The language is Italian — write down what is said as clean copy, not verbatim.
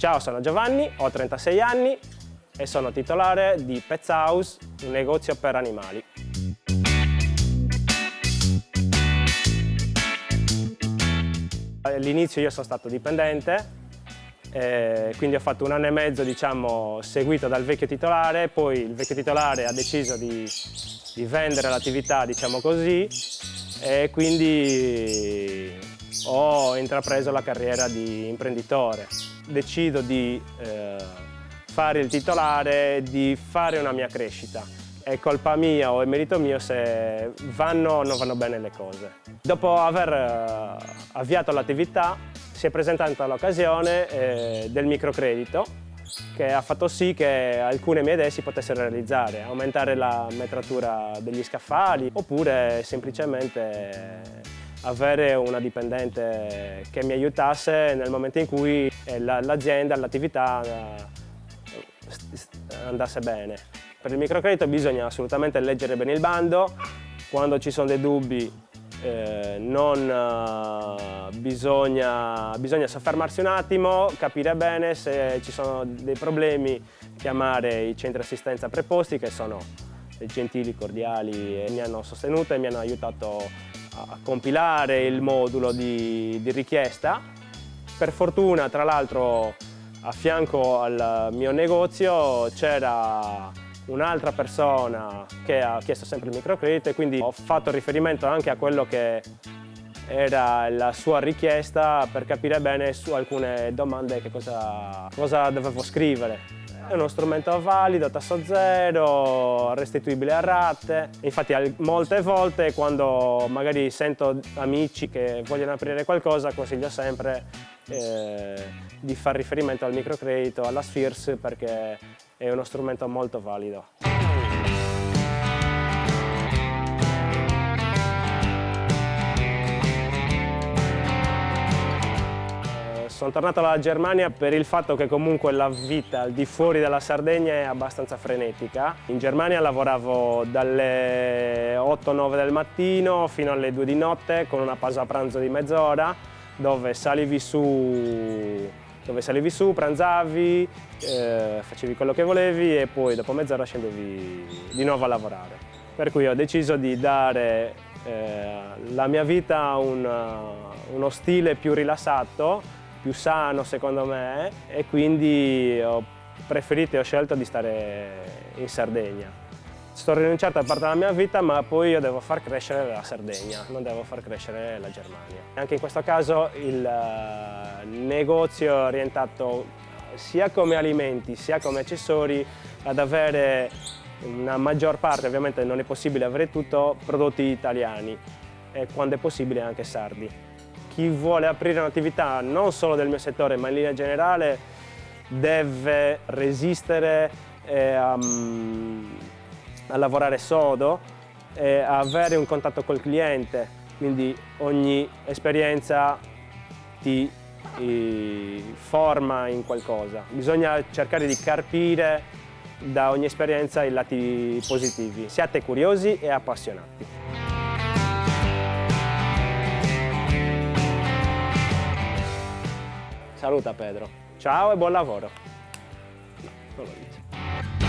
Ciao, sono Giovanni, ho 36 anni e sono titolare di Pets House, un negozio per animali. All'inizio io sono stato dipendente, quindi ho fatto 1 anno e mezzo, diciamo, seguito dal vecchio titolare, poi il vecchio titolare ha deciso di vendere l'attività, diciamo così, e quindi ho intrapreso la carriera di imprenditore. Decido di fare il titolare, di fare una mia crescita. È colpa mia o è merito mio se vanno o non vanno bene le cose. Dopo aver avviato l'attività si è presentata l'occasione del microcredito, che ha fatto sì che alcune mie idee si potessero realizzare, aumentare la metratura degli scaffali oppure semplicemente avere una dipendente che mi aiutasse nel momento in cui l'azienda, l'attività andasse bene. Per il microcredito bisogna assolutamente leggere bene il bando, quando ci sono dei dubbi bisogna soffermarsi un attimo, capire bene se ci sono dei problemi, chiamare i centri assistenza preposti che sono gentili, cordiali e mi hanno sostenuto e mi hanno aiutato a compilare il modulo di richiesta. Per fortuna, tra l'altro, a fianco al mio negozio c'era un'altra persona che ha chiesto sempre il microcredito e quindi ho fatto riferimento anche a quello che era la sua richiesta per capire bene su alcune domande che cosa dovevo scrivere. È uno strumento valido, tasso zero, restituibile a rate. Infatti molte volte quando magari sento amici che vogliono aprire qualcosa consiglio sempre di fare riferimento al microcredito, alla SFIRS, perché è uno strumento molto valido. Sono tornato alla Germania per il fatto che comunque la vita al di fuori della Sardegna è abbastanza frenetica. In Germania lavoravo dalle 8-9 del mattino fino alle 2 di notte con una pausa pranzo di mezz'ora dove salivi su, pranzavi, facevi quello che volevi e poi dopo mezz'ora scendevi di nuovo a lavorare. Per cui ho deciso di dare la mia vita a uno stile più rilassato, più sano secondo me, e quindi ho preferito e ho scelto di stare in Sardegna. Sto rinunciando a parte della mia vita, ma poi io devo far crescere la Sardegna, non devo far crescere la Germania. Anche in questo caso il negozio è orientato sia come alimenti sia come accessori ad avere una maggior parte, ovviamente non è possibile avere tutto, prodotti italiani e quando è possibile anche sardi. Chi vuole aprire un'attività non solo del mio settore ma in linea generale deve resistere a lavorare sodo e avere un contatto col cliente, quindi ogni esperienza ti forma in qualcosa. Bisogna cercare di carpire da ogni esperienza i lati positivi. Siate curiosi e appassionati. Saluta Pedro. Ciao e buon lavoro. Non lo dice.